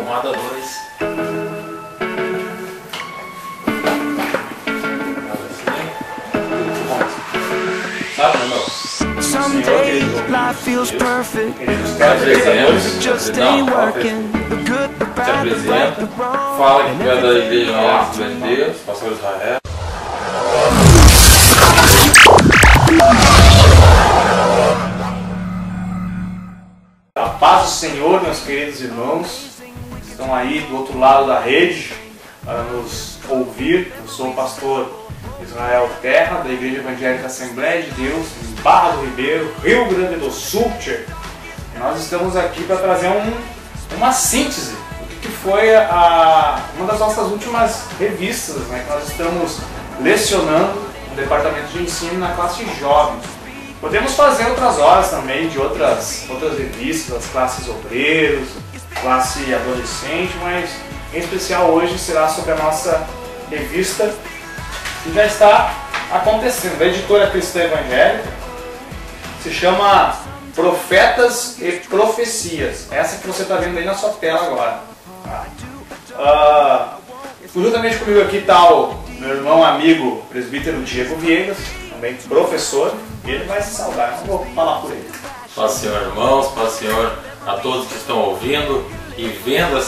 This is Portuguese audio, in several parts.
Tomada 2. Sabe, meu? Someday life feels perfect. Just stay working. The good, the bad, the right, the wrong. Fala que é da Igreja Nossa de Deus, Pastor Israel. A paz do Senhor, meus queridos irmãos, estão aí do outro lado da rede para nos ouvir. Eu sou o pastor Israel Terra, da Igreja Evangélica Assembleia de Deus, em Barra do Ribeiro, Rio Grande do Sul. E nós estamos aqui para trazer uma síntese do que foi uma das nossas últimas revistas, né, que nós estamos lecionando no departamento de ensino na classe jovem. Podemos fazer outras horas também de outras revistas, as classes obreiros, classe adolescente, mas em especial hoje será sobre a nossa revista que já está acontecendo, da editora cristã evangélica, se chama Profetas e Profecias. Essa que você está vendo aí na sua tela agora. Juntamente comigo aqui está o meu irmão, amigo, presbítero Diego Viegas, também professor, e ele vai se saudar, então vou falar por ele. Paz do Senhor, irmãos, paz do Senhor a todos que estão ouvindo e vendo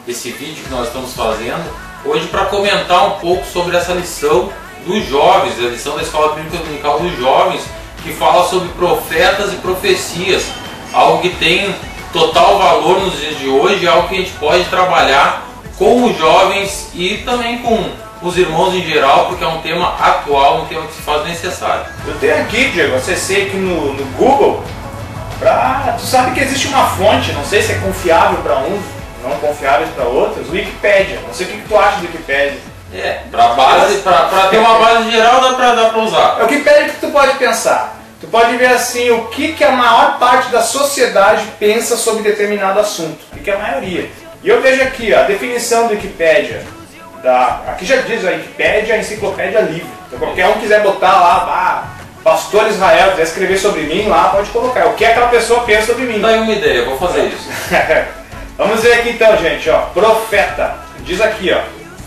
esse vídeo que nós estamos fazendo hoje para comentar um pouco sobre essa lição dos jovens, a lição da Escola Bíblica Dominical dos Jovens, que fala sobre profetas e profecias, algo que tem total valor nos dias de hoje, algo que a gente pode trabalhar com os jovens e também com os irmãos em geral, porque é um tema atual, um tema que se faz necessário. Eu tenho aqui, Diego, acessei aqui no Google, tu sabe que existe uma fonte, não sei se é confiável para uns, não confiáveis para outros, Wikipédia. Não sei o que tu acha do Wikipédia. Para ter uma base geral dá para usar. É o Wikipédia que tu pode pensar. Tu pode ver assim o que a maior parte da sociedade pensa sobre determinado assunto, o que a maioria. E eu vejo aqui a definição do Wikipédia. Aqui já diz a Wikipédia, a enciclopédia livre. Então qualquer um quiser botar lá, Pastor Israel, quiser escrever sobre mim lá, pode colocar. O que aquela pessoa pensa sobre mim. Dá aí uma ideia, eu vou fazer isso. Vamos ver aqui então, gente, ó, profeta. Diz aqui, ó,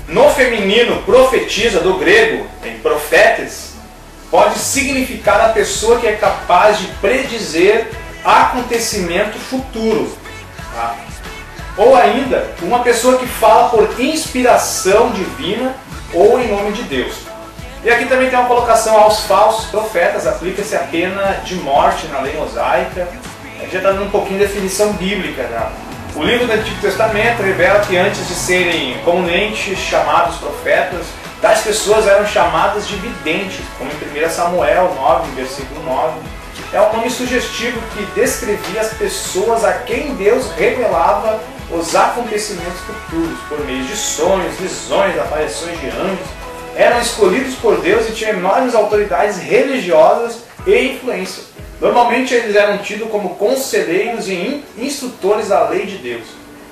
no feminino profetiza, do grego, em profetes, pode significar a pessoa que é capaz de predizer acontecimento futuro. Tá? Ou ainda, uma pessoa que fala por inspiração divina ou em nome de Deus. E aqui também tem uma colocação aos falsos profetas, aplica-se a pena de morte na lei mosaica. Já está dando um pouquinho de definição bíblica. Tá? O livro do Antigo Testamento revela que antes de serem comumente chamados profetas, tais pessoas eram chamadas de videntes, como em 1 Samuel 9, versículo 9. É um nome sugestivo que descrevia as pessoas a quem Deus revelava os acontecimentos futuros, por meio de sonhos, visões, aparições de anjos. Eram escolhidos por Deus e tinham enormes autoridades religiosas e influência. Normalmente eles eram tidos como conselheiros e instrutores da lei de Deus.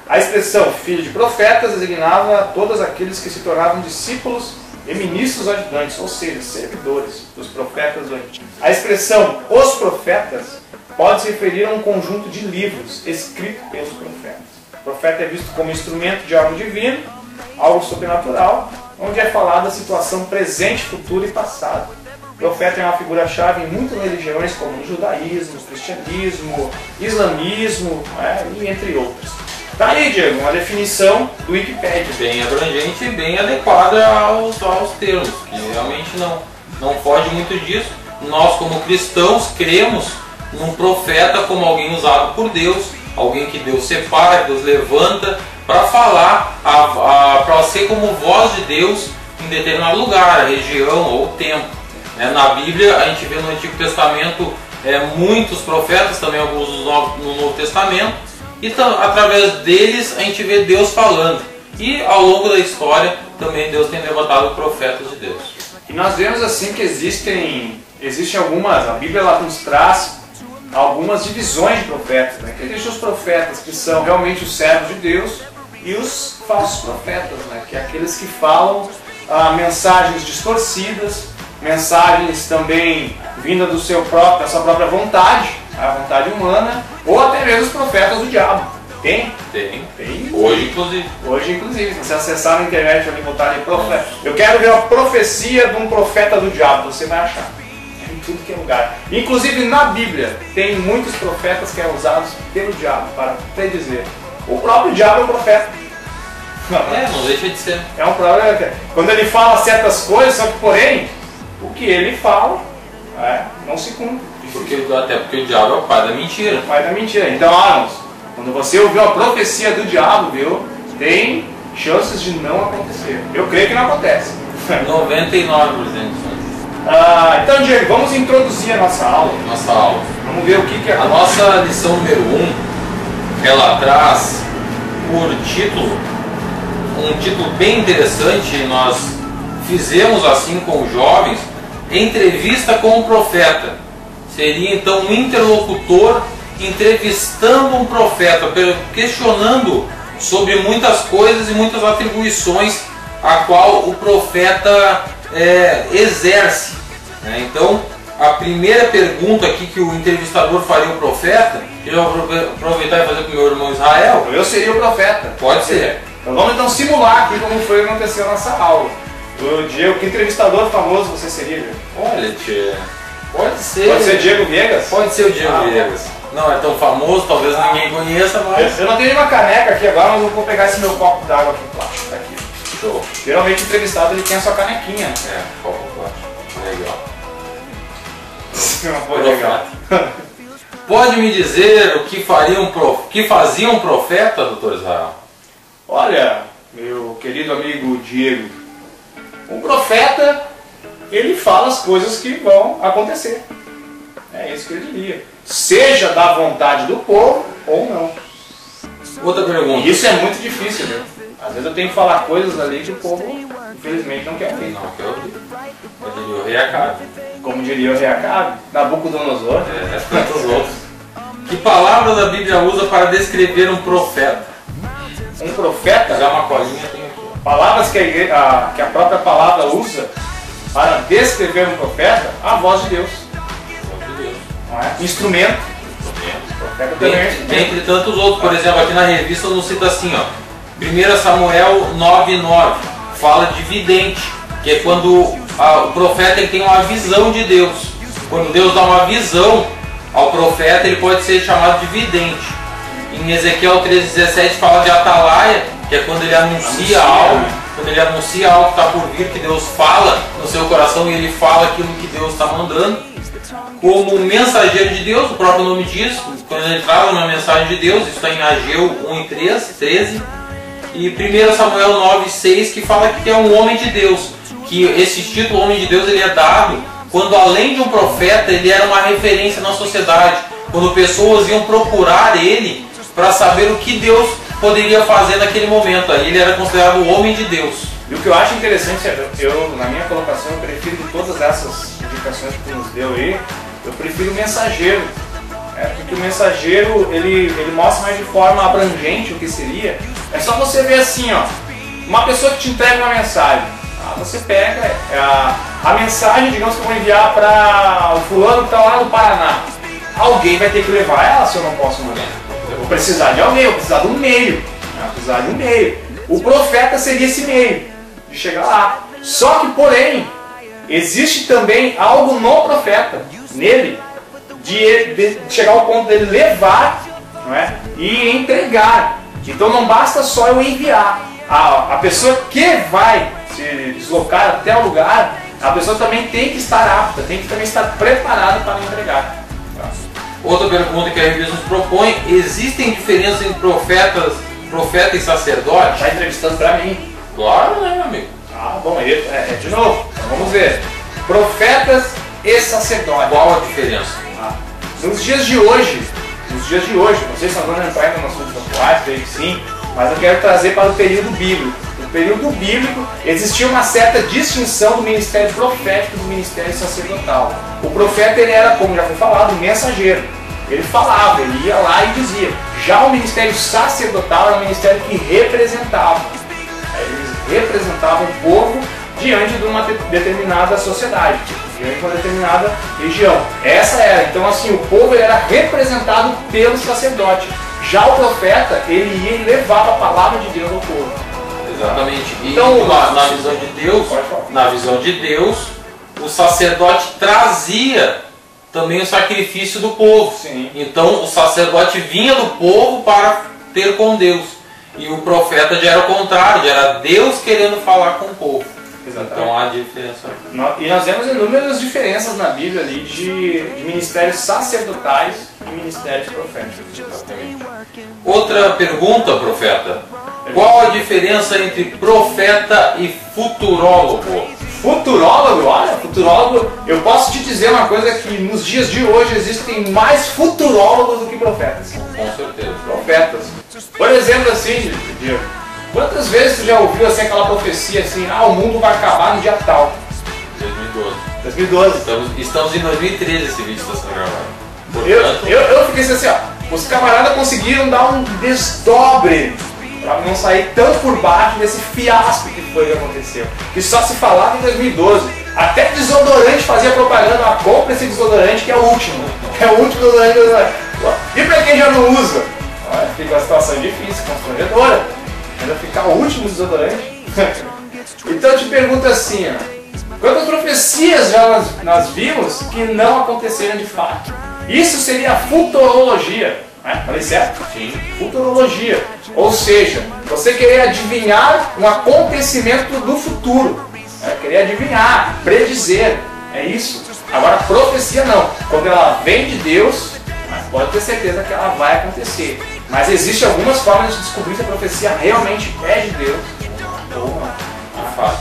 A expressão filho de profetas designava todos aqueles que se tornavam discípulos e ministros ajudantes, ou seja, servidores dos profetas do Antigo. A expressão os profetas pode se referir a um conjunto de livros escritos pelos profetas. O profeta é visto como instrumento de algo divino, algo sobrenatural, onde é falada a situação presente, futuro e passado. O profeta é uma figura-chave em muitas religiões, como no judaísmo, cristianismo, islamismo, e entre outros. Tá aí, Diego, uma definição do Wikipédia. Bem abrangente e bem adequada aos termos, que realmente não foge muito disso. Nós, como cristãos, cremos num profeta como alguém usado por Deus, alguém que Deus separa, que Deus levanta para falar, para ser como voz de Deus em determinado lugar, região ou tempo. Na Bíblia, a gente vê no Antigo Testamento muitos profetas, também alguns no Novo Testamento, e através deles a gente vê Deus falando. E ao longo da história também Deus tem levantado profetas de Deus. E nós vemos assim que existem algumas, a Bíblia ela nos traz algumas divisões de profetas, né? Que existem os profetas que são realmente os servos de Deus e os falsos profetas, né? Que é aqueles que falam mensagens distorcidas, mensagens também vindas da sua própria vontade, a vontade humana, ou até mesmo os profetas do diabo. Tem? Tem. Tem. Hoje, inclusive. Hoje, inclusive, se você acessar na internet ali, botar ali profeta. Eu quero ver a profecia de um profeta do diabo, você vai achar. Em tudo que é lugar. Inclusive na Bíblia, tem muitos profetas que eram usados pelo diabo para predizer. O próprio diabo é um profeta. Não deixa de ser. É um problema. Quando ele fala certas coisas, só que porém, o que ele fala não se cumpre. Até porque o diabo é o pai da mentira. O pai da mentira. Então, irmãos, quando você ouviu a profecia do diabo, viu, tem chances de não acontecer. Eu creio que não acontece. 99%. Então, Diego, vamos introduzir a nossa aula. Vamos ver o que é A nossa lição número 1, ela traz por título um título bem interessante. Nós fizemos assim com os jovens, entrevista com o profeta. Seria então um interlocutor entrevistando um profeta, questionando sobre muitas coisas e muitas atribuições a qual o profeta exerce. Então, a primeira pergunta aqui que o entrevistador faria ao profeta, que eu vou aproveitar e fazer com o meu irmão Israel. Eu seria o profeta. Pode ser. Então vamos então simular aqui como foi que aconteceu a nossa aula. O Diego, que entrevistador famoso você seria, Diego? Olha, tia, pode ser. Pode ser Diego Viegas? Pode ser o Diego Viegas. Não é tão famoso, talvez ninguém conheça, mas... Eu não tenho nenhuma caneca aqui agora, mas eu vou pegar esse meu copo d'água aqui, plástico, aqui. Show. Geralmente o entrevistado ele tem a sua canequinha. Copo plástico. Legal. Legal. Pode me dizer o que fazia um profeta, doutor Israel? Olha, meu querido amigo Diego, um profeta, ele fala as coisas que vão acontecer. É isso que eu diria. Seja da vontade do povo ou não. Outra pergunta. E isso é muito difícil, né? Às vezes eu tenho que falar coisas ali que o povo, infelizmente, não quer ouvir. Não quer ouvir. Eu diria o rei Acabe. Como diria o rei Acabe, Nabucodonosor. Tantos outros. Que palavras a Bíblia usa para descrever um profeta? Um profeta? Já uma colinha tem aqui. Palavras que a própria palavra usa para descrever um profeta, a voz de Deus. Não é? Instrumento. Profeta também é instrumento. Entre tantos outros, por exemplo, aqui na revista nos cita assim, ó, 1 Samuel 9:9, fala de vidente, que é quando o profeta ele tem uma visão de Deus. Quando Deus dá uma visão ao profeta, ele pode ser chamado de vidente. Em Ezequiel 13:17 fala de atalaia, que é quando ele anuncia algo, quando ele anuncia algo que está por vir, que Deus fala no seu coração e ele fala aquilo que Deus está mandando. Como mensageiro de Deus, o próprio nome diz, quando ele traz uma mensagem de Deus, isso está em Ageu 1:13, e 1 Samuel 9:6, que fala que é um homem de Deus, que esse título homem de Deus ele é dado quando além de um profeta ele era uma referência na sociedade, quando pessoas iam procurar ele para saber o que Deus poderia fazer naquele momento. Aí ele era considerado o homem de Deus. E o que eu acho interessante, na minha colocação, eu prefiro de todas essas indicações que tu nos deu aí, eu prefiro o mensageiro. Porque o mensageiro, ele mostra mais de forma abrangente o que seria. É só você ver assim, ó, uma pessoa que te entrega uma mensagem. Você pega a mensagem, digamos que eu vou enviar para o fulano que está lá no Paraná. Alguém vai ter que levar ela se eu não posso mandar. Eu vou precisar de alguém, eu vou precisar de um meio. O profeta seria esse meio de chegar lá. Só que, porém, existe também algo no profeta, nele, de chegar ao ponto dele levar, não é? E entregar. Então não basta só eu enviar. A pessoa que vai se deslocar até o lugar, a pessoa também tem que estar apta, tem que também estar preparada para entregar. Outra pergunta que a revista nos propõe: existem diferenças entre profeta e sacerdote? Está entrevistando para mim. Claro, né, meu amigo? Bom, de novo, então vamos ver. Profetas e sacerdotes. Qual a diferença? Nos dias de hoje, não sei se nós vamos entrar ainda nos assuntos atuais, creio que sim, mas eu quero trazer para o período bíblico. No período bíblico existia uma certa distinção do ministério profético e do ministério sacerdotal. O profeta ele era, como já foi falado, um mensageiro. Ele falava, ele ia lá e dizia. Já o ministério sacerdotal era um ministério que representava. Eles representavam o povo diante de uma determinada sociedade, diante de uma determinada região. Essa era, então assim, o povo era representado pelo sacerdote. Já o profeta, ele ia e levava a palavra de Deus ao povo. Exatamente. E Então, na visão de Deus, o sacerdote trazia também o sacrifício do povo. Sim. Então o sacerdote vinha do povo para ter com Deus. E o profeta já era o contrário, já era Deus querendo falar com o povo. Exatamente. Então há diferença. E nós vemos inúmeras diferenças na Bíblia ali de ministérios sacerdotais e ministérios proféticos. Outra pergunta, profeta. Qual a diferença entre profeta e futurólogo? Futurólogo, olha, futurólogo, eu posso te dizer uma coisa, que nos dias de hoje existem mais futurólogos do que profetas. Com certeza. Profetas. Por exemplo, assim, Diego, quantas vezes você já ouviu assim, aquela profecia assim, o mundo vai acabar no dia tal? 2012. 2012. Estamos em 2013, esse vídeo está sendo gravado. Eu fiquei assim, os camaradas conseguiram dar um desdobre para não sair tão por baixo desse fiasco que foi que aconteceu. Que só se falava em 2012. Até desodorante fazia propaganda, compra esse desodorante que é o último. É o último desodorante. E para quem já não usa? Olha, fica uma situação difícil, constrangedora. Ainda ficar o último desodorante. Então eu te pergunto assim, quantas profecias já nós vimos que não aconteceram de fato? Isso seria a futurologia. Falei certo? Sim. Futurologia. Ou seja, você querer adivinhar um acontecimento do futuro. Querer adivinhar, predizer. É isso. Agora, profecia não. Quando ela vem de Deus, pode ter certeza que ela vai acontecer. Mas existem algumas formas de descobrir se a profecia realmente é de Deus ou não. De fato.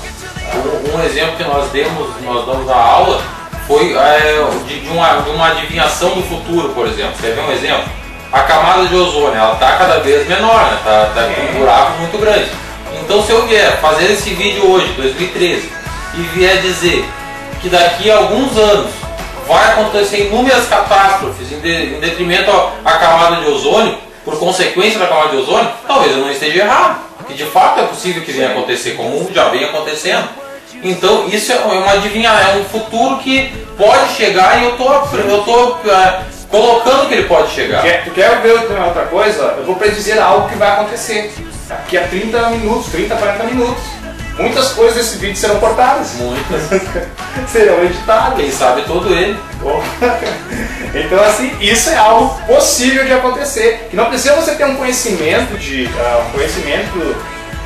Um exemplo que nós damos na aula foi de uma adivinhação do futuro, por exemplo. Quer ver um exemplo? A camada de ozônio, ela está cada vez menor, né? Tá com um buraco muito grande. Então se eu vier fazer esse vídeo hoje, 2013, e vier dizer que daqui a alguns anos vai acontecer inúmeras catástrofes em detrimento à camada de ozônio, por consequência da camada de ozônio, talvez eu não esteja errado. Que de fato é possível que venha acontecer, como já vem acontecendo. Então isso é uma adivinhação, é um futuro que pode chegar e eu tô colocando que ele pode chegar. Tu quer ver outra coisa? Eu vou predizer algo que vai acontecer daqui a 30 minutos, 30, 40 minutos. Muitas coisas desse vídeo serão cortadas. Muitas. Serão editadas. Quem sabe todo ele. Então assim, isso é algo possível de acontecer. Que não precisa você ter um conhecimento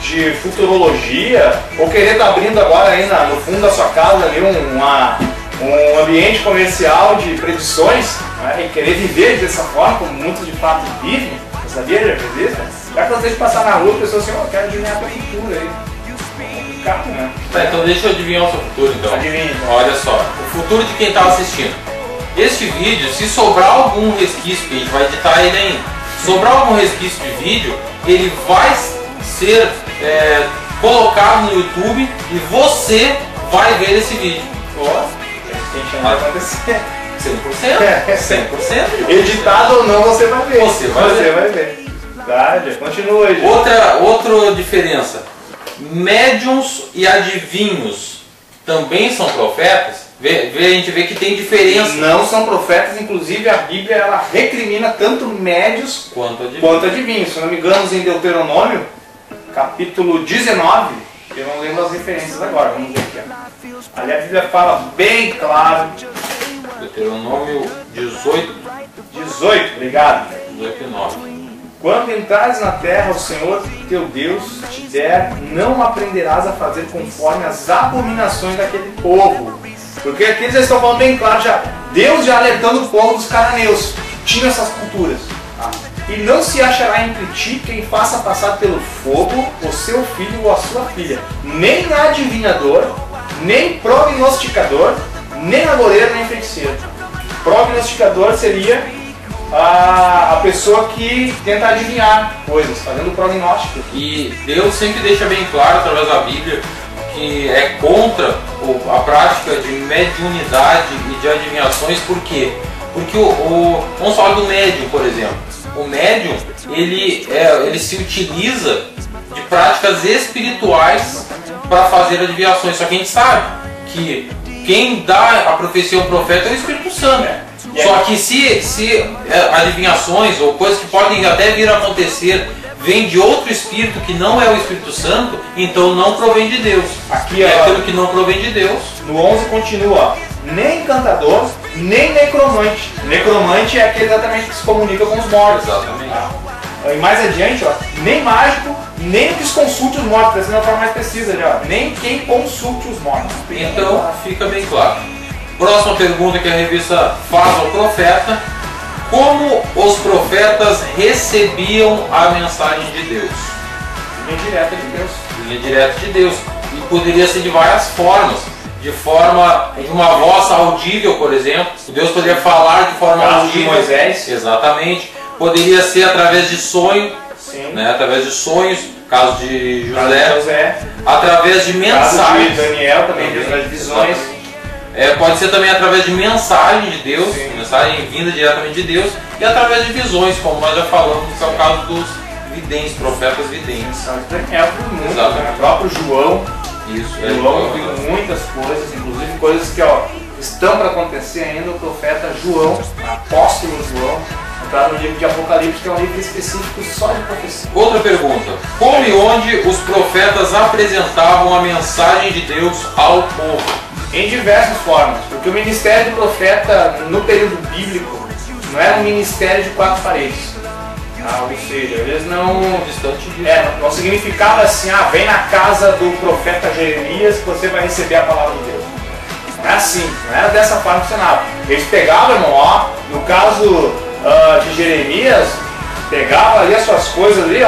de futurologia, ou querer estar abrindo agora aí no fundo da sua casa ali um ambiente comercial de predições, e querer viver dessa forma, como muitos de fato vivem. Você sabia, já fez isso? Já cansei de passar na rua, a pessoa assim, eu quero adivinhar teu futuro aí. Complicado, né? Então deixa eu adivinhar o seu futuro então. Adivinha. Olha só, o futuro de quem está assistindo. Este vídeo, se sobrar algum resquício, que a gente vai editar ele ainda, sobrar algum resquício de vídeo, ele vai ser colocado no YouTube e você vai ver esse vídeo. Vai acontecer. 100%? 100%? Editado ou não, você vai ver. Você vai ver. Tá, já continua aí. Outra diferença. Médiuns e adivinhos também são profetas? A gente vê que tem diferença. Não são profetas, inclusive a Bíblia ela recrimina tanto médios quanto adivinhos. Se não me engano, em Deuteronômio, capítulo 19, eu não lembro as referências agora, vamos ver aqui. Ali a Bíblia fala bem claro. Deuteronômio 18. 18, obrigado. 18 e 9. Quando entrares na terra, o Senhor teu Deus te der, não aprenderás a fazer conforme as abominações daquele povo. Porque aqui eles estão falando bem claro, Deus já alertando o povo dos cananeus. Tinha essas culturas. E não se achará entre ti quem faça passar pelo fogo o seu filho ou a sua filha. Nem adivinhador, nem prognosticador, nem agoureiro, nem feiticeiro. Prognosticador seria a pessoa que tenta adivinhar coisas, fazendo prognóstico. E Deus sempre deixa bem claro, através da Bíblia, que é contra a prática de mediunidade e de adivinhações. Por quê? Porque vamos falar do médium, por exemplo. O médium, ele se utiliza de práticas espirituais para fazer adivinhações. Só que a gente sabe que quem dá a profecia ao profeta é o Espírito Santo. Só que se adivinhações ou coisas que podem até vir a acontecer vem de outro espírito que não é o Espírito Santo, então não provém de Deus. Aqui, é aquilo que não provém de Deus. No 11 continua, ó, nem encantador, nem necromante. Necromante é aquele exatamente que se comunica com os mortos. Exatamente. Tá? E mais adiante, ó, nem mágico, nem o que se consulte os mortos, essa é uma forma mais precisa, já, nem quem consulte os mortos. Então fica bem claro. Próxima pergunta que a revista faz ao profeta: como os profetas recebiam a mensagem de Deus? Linha direta de Deus. Linha direta de Deus. E poderia ser de várias formas. De uma voz audível, por exemplo. Deus poderia falar de forma audível. De Moisés. Exatamente. Poderia ser através de sonho. Sim. Né? Através de sonhos. Caso de José. Através de mensagens. Caso de Daniel também, através de visões. Pode ser também através de mensagem de Deus, mensagem vinda diretamente de Deus, e através de visões, como nós já falamos, que é o caso dos videntes, profetas videntes. Mensagem de Daniel, o próprio João. Isso, João viu muitas coisas, inclusive coisas que estão para acontecer ainda. O profeta João, apóstolo João, está no livro de Apocalipse, que é um livro específico só de profecia. Outra pergunta: como e onde os profetas apresentavam a mensagem de Deus ao povo? Em diversas formas, porque o ministério do profeta no período bíblico não era um ministério de quatro paredes. Ou seja, eles não significava assim, vem na casa do profeta Jeremias que você vai receber a palavra de Deus. Não é assim, não era dessa forma que funcionava. Eles pegavam, irmão, no caso de Jeremias, pegava ali as suas coisas ali,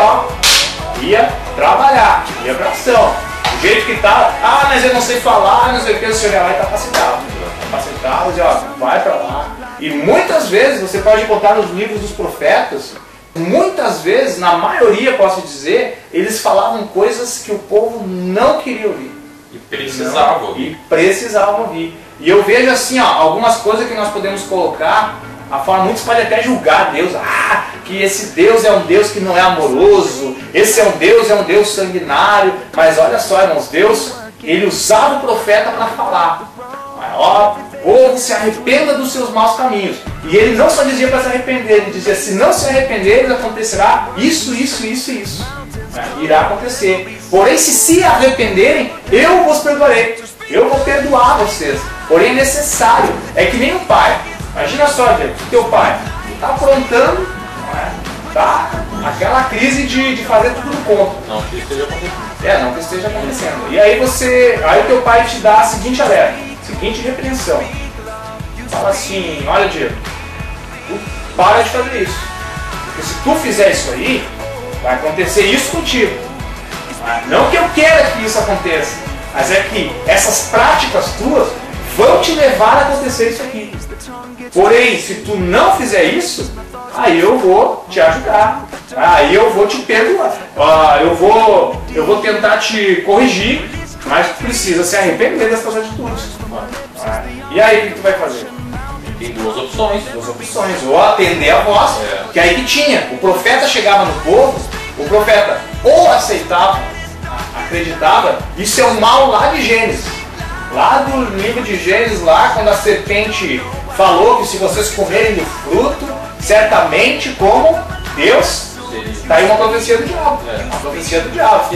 ia trabalhar, ia pra ação. O jeito que tá, mas eu não sei falar, não sei o que, o senhor já vai capacitado. Capacitado, vai pra lá. E muitas vezes, você pode botar nos livros dos profetas, muitas vezes, na maioria posso dizer, eles falavam coisas que o povo não queria ouvir. E precisava ouvir. E precisavam ouvir. E eu vejo assim, algumas coisas que nós podemos colocar, a forma muitos podem até julgar Deus, que esse Deus é um Deus que não é amoroso, esse é um Deus sanguinário, mas olha só, irmãos, Deus, ele usava o profeta para falar, povo, se arrependa dos seus maus caminhos. E ele não só dizia para se arrepender, ele dizia, se não se arrependeres, acontecerá isso. Irá acontecer. Porém, se arrependerem, eu vos perdoarei. Eu vou perdoar vocês. Porém, é necessário. É que nem o pai. Imagina só, Diego, teu pai está aprontando, tá? Aquela crise de fazer tudo no ponto. Não que esteja acontecendo. Não que esteja acontecendo. E aí aí teu pai te dá a seguinte alerta, seguinte repreensão. Fala assim, olha, Diego, tu para de fazer isso. Porque se tu fizer isso aí, vai acontecer isso contigo. Não que eu queira que isso aconteça, mas é que essas práticas tuas vão te levar a acontecer isso aqui. Porém, se tu não fizer isso, aí eu vou te ajudar, aí eu vou te perdoar, eu vou tentar te corrigir, mas tu precisa se arrepender dessas atitudes. E aí o que tu vai fazer? Tem duas opções. Ou atender a voz, que aí que tinha. O profeta chegava no povo, o profeta ou aceitava, acreditava, isso é o mal lá de Gênesis. Lá do livro de Gênesis, lá quando a serpente falou que se vocês comerem do fruto, certamente como Deus, está aí uma profecia do diabo. Uma profecia do diabo.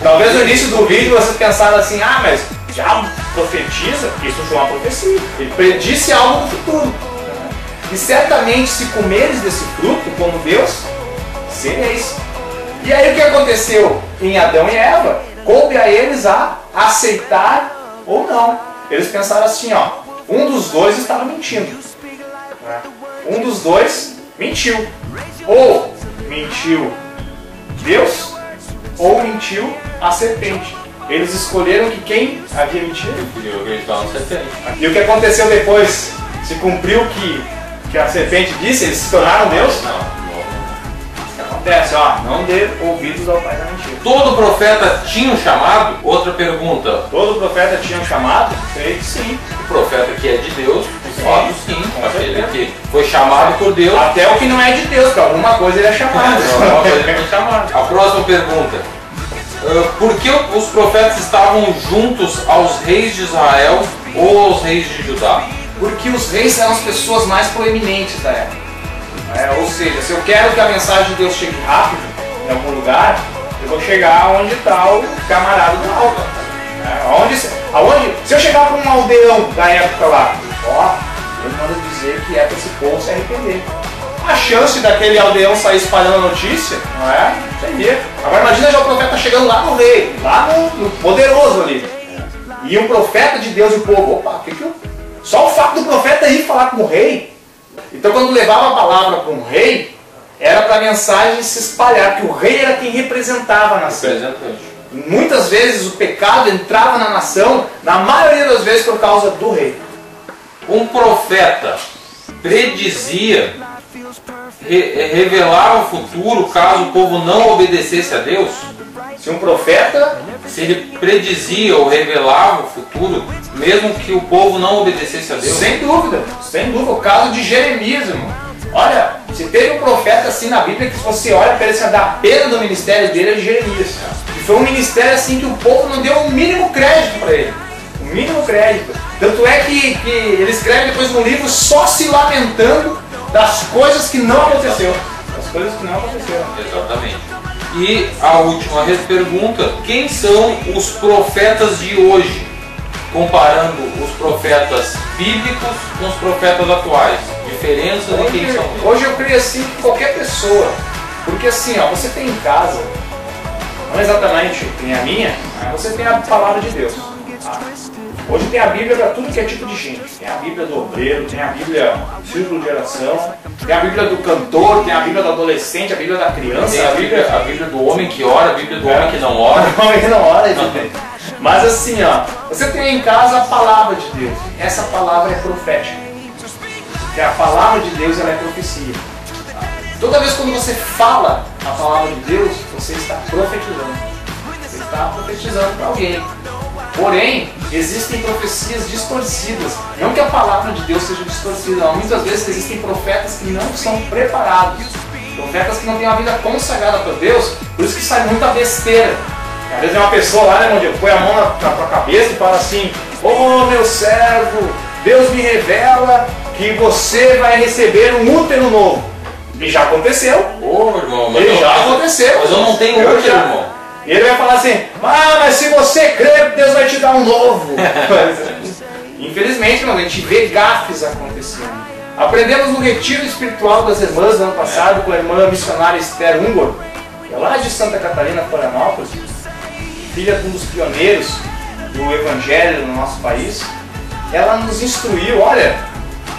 Talvez no início do vídeo vocês pensaram assim, mas o diabo profetiza? Isso foi uma profecia. Ele predisse algo no futuro. E certamente se comeres desse fruto como Deus, sereis. E aí o que aconteceu em Adão e Eva? Coube a eles a aceitar ou não. Eles pensaram assim, um dos dois estava mentindo. Um dos dois mentiu. Ou mentiu Deus, ou mentiu a serpente. Eles escolheram que quem havia mentido? Eu acreditava na serpente. E o que aconteceu depois? Se cumpriu o que a serpente disse? Eles se tornaram Deus? Não. Acontece, não dê ouvidos ao pai da mentira. Todo profeta tinha um chamado? Outra pergunta. Todo profeta tinha um chamado? Creio que sim. O profeta que é de Deus, óbvio sim. Aquele que foi chamado por Deus. Até o que não é de Deus, para alguma coisa ele é chamado. A próxima pergunta. Por que os profetas estavam juntos aos reis de Israel ou aos reis de Judá? Porque os reis eram as pessoas mais proeminentes da época. Ou seja, se eu quero que a mensagem de Deus chegue rápido em algum lugar, eu vou chegar onde está o camarada do alto. Se eu chegar para um aldeão da época lá, eu mando dizer que é para esse povo se arrepender. A chance daquele aldeão sair espalhando a notícia, não é? Seria. Agora imagina já o profeta chegando lá no rei, lá no poderoso ali. E um profeta de Deus e o povo, só o fato do profeta ir falar com o rei. Então quando levava a palavra para um rei, era para a mensagem se espalhar, que o rei era quem representava a nação. Muitas vezes o pecado entrava na nação, na maioria das vezes por causa do rei. Um profeta predizia, revelava o futuro caso o povo não obedecesse a Deus? Se um profeta... Se ele predizia ou revelava o futuro, mesmo que o povo não obedecesse a Deus? Sem dúvida, sem dúvida. O caso de Jeremias, irmão. Olha, se teve um profeta assim na Bíblia que se você olha para ele, você dá pena do ministério dele, é de Jeremias. E foi um ministério assim que o povo não deu o mínimo crédito para ele. O mínimo crédito. Tanto é que ele escreve depois no livro só se lamentando das coisas que não aconteceram. Das coisas que não aconteceram. Exatamente. E a última pergunta, quem são os profetas de hoje? Comparando os profetas bíblicos com os profetas atuais. Diferença de quem são eles? Hoje eu creio assim que qualquer pessoa. Porque assim, você tem em casa, não exatamente tem a minha, você tem a palavra de Deus. Hoje tem a Bíblia para tudo que é tipo de gente. Tem a Bíblia do obreiro, tem a Bíblia do círculo de oração, tem a Bíblia do cantor, tem a Bíblia do adolescente, a Bíblia da criança. Tem a Bíblia do homem que ora, a Bíblia do homem que não ora. O homem que não ora, exatamente. Mas assim, você tem em casa a palavra de Deus. Essa palavra é profética. Porque a palavra de Deus ela é profecia. Toda vez quando você fala a palavra de Deus, você está profetizando. Você está profetizando para alguém. Porém, existem profecias distorcidas. Não que a palavra de Deus seja distorcida, mas muitas vezes existem profetas que não são preparados. Profetas que não têm uma vida consagrada para Deus, por isso que sai muita besteira. Às vezes é uma pessoa lá, né, onde põe a mão na tua cabeça e fala assim: "Ô meu servo, Deus me revela que você vai receber um útero novo." E já aconteceu. Irmão, mas já aconteceu. Mas eu não tenho útero, irmão. E ele vai falar assim: mas se você crer, Deus vai te dar um novo. Infelizmente, irmão, a gente vê gafes acontecendo. Aprendemos no retiro espiritual das irmãs do ano passado com a irmã missionária Esther Ungor, que é lá de Santa Catarina, Florianópolis, filha de um dos pioneiros do evangelho no nosso país. Ela nos instruiu: olha,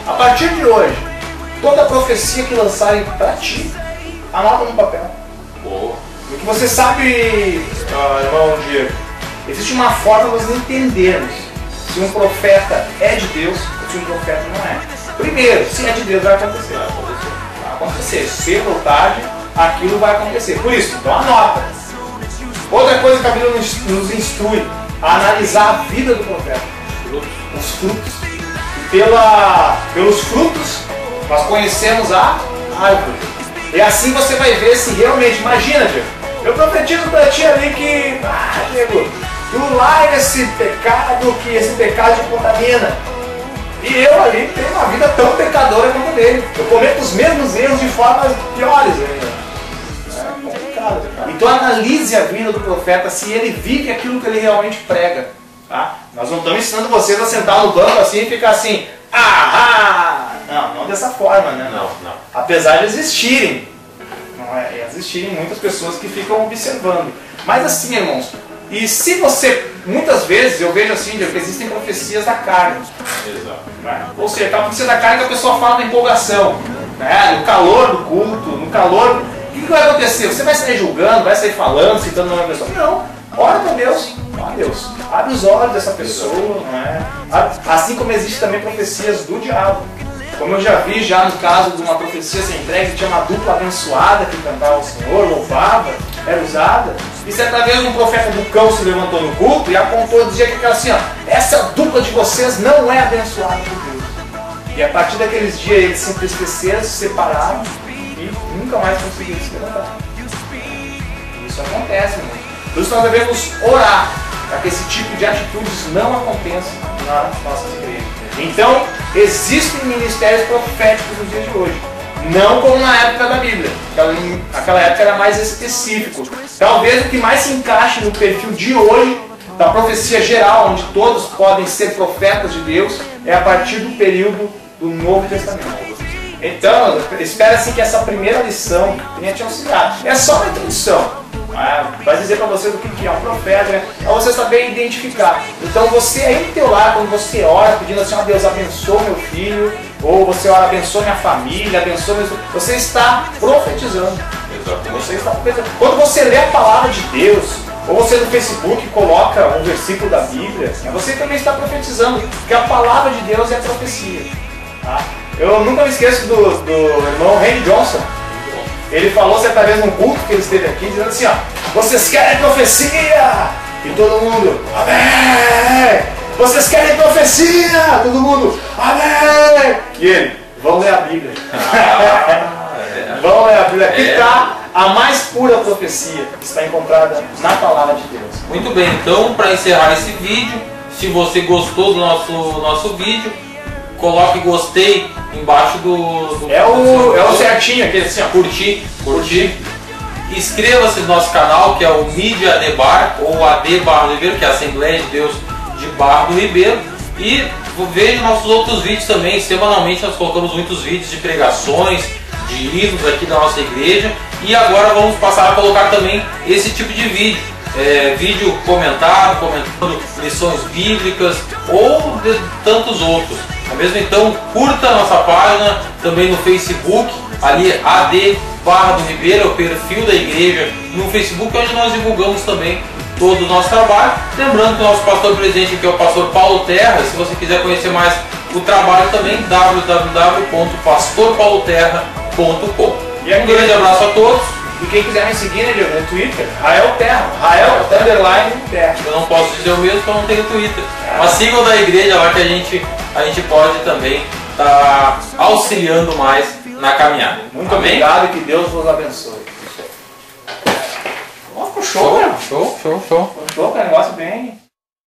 a partir de hoje, toda profecia que lançarem para ti, anota no papel. Porque você sabe, irmão Diego, existe uma forma de nós entendermos se um profeta é de Deus ou se um profeta não é. Primeiro, se é de Deus, vai acontecer. Vai acontecer. Cedo ou tarde, aquilo vai acontecer. Por isso, então anota. Outra coisa que a Bíblia nos instrui, a analisar a vida do profeta. Os frutos. E pelos frutos, nós conhecemos a árvore. E assim você vai ver se realmente, imagina, Diego, eu profetizo para ti ali que, Diego, tu larga esse pecado te contamina. E eu ali tenho uma vida tão pecadora quanto dele. Eu cometo os mesmos erros de formas piores ainda. É complicado. Então analise a vida do profeta, se ele vive aquilo que ele realmente prega. Tá? Nós não estamos ensinando vocês a sentar no banco assim e ficar assim, não dessa forma, né? Não. Apesar de existirem, muitas pessoas que ficam observando. Mas assim, irmãos, e se você, muitas vezes eu vejo assim, que existem profecias da carne. Exato. Né? Ou seja, aquela profecia da carne que a pessoa fala na empolgação, né? No calor do culto, no calor. O que vai acontecer? Você vai sair julgando, vai sair falando, citando uma pessoa? Não. Ora para Deus. Deus, abre os olhos dessa pessoa, não é? Assim como existem também profecias do diabo. Como eu já vi no caso de uma profecia sem entregue, que tinha uma dupla abençoada que cantava o Senhor, louvava, era usada. E certa vez um profeta do cão se levantou no culto e apontou e dizia que assim, essa dupla de vocês não é abençoada por Deus. E a partir daqueles dias eles se entristeceram, se separaram e nunca mais conseguiram se levantar. Isso acontece, irmão. Por isso nós devemos orar para que esse tipo de atitudes não aconteça nas nossas igrejas. Então, existem ministérios proféticos nos dias de hoje. Não como na época da Bíblia. Aquela época era mais específico. Talvez o que mais se encaixe no perfil de hoje, da profecia geral, onde todos podem ser profetas de Deus, é a partir do período do Novo Testamento. Então, espera-se que essa primeira lição tenha te auxiliado. É só uma introdução. Vai dizer para você do que é um profeta, né? Para você saber identificar. Então você aí no teu lar, quando você ora pedindo assim, ó Deus, abençoa meu filho, ou você ora, abençoa minha família, abençoa meu... Você está profetizando. Você está profetizando. Quando você lê a palavra de Deus, ou você no Facebook coloca um versículo da Bíblia, você também está profetizando, porque a palavra de Deus é profecia. Tá? Eu nunca me esqueço do irmão Randy Johnson. Ele falou certa vez num culto que ele esteve aqui, dizendo assim, ó, vocês querem profecia? E todo mundo, amém! Vocês querem profecia? Todo mundo, amém! E ele, vão ler a Bíblia. Vão ler a Bíblia. Aqui está a mais pura profecia que está encontrada na palavra de Deus. Muito bem, então para encerrar esse vídeo, se você gostou do nosso vídeo, coloque gostei embaixo do é o certinho, aquele assim, ó. Curtir. Inscreva-se no nosso canal, que é o Mídia AD Bar, ou AD Barra do Ribeiro, que é a Assembleia de Deus de Barra do Ribeiro. E veja nossos outros vídeos também. Semanalmente nós colocamos muitos vídeos de pregações, de hinos aqui da nossa igreja. E agora vamos passar a colocar também esse tipo de vídeo. Vídeo comentando lições bíblicas ou de tantos outros. Mesmo então, curta a nossa página também no Facebook, ali AD Barra do Ribeiro, é o perfil da igreja no Facebook, onde nós divulgamos também todo o nosso trabalho. Lembrando que o nosso pastor presente aqui é o pastor Paulo Terra. Se você quiser conhecer mais o trabalho também, www.pastorpauloterra.com. Um grande abraço a todos. E quem quiser me seguir no Twitter, Rael Terra, Rael_Terra. Eu não posso dizer o mesmo porque eu não tenho Twitter. Mas sigam da igreja lá que a gente pode também estar auxiliando mais na caminhada. Muito obrigado e que Deus vos abençoe. Ficou show, Show, cara, negócio bem...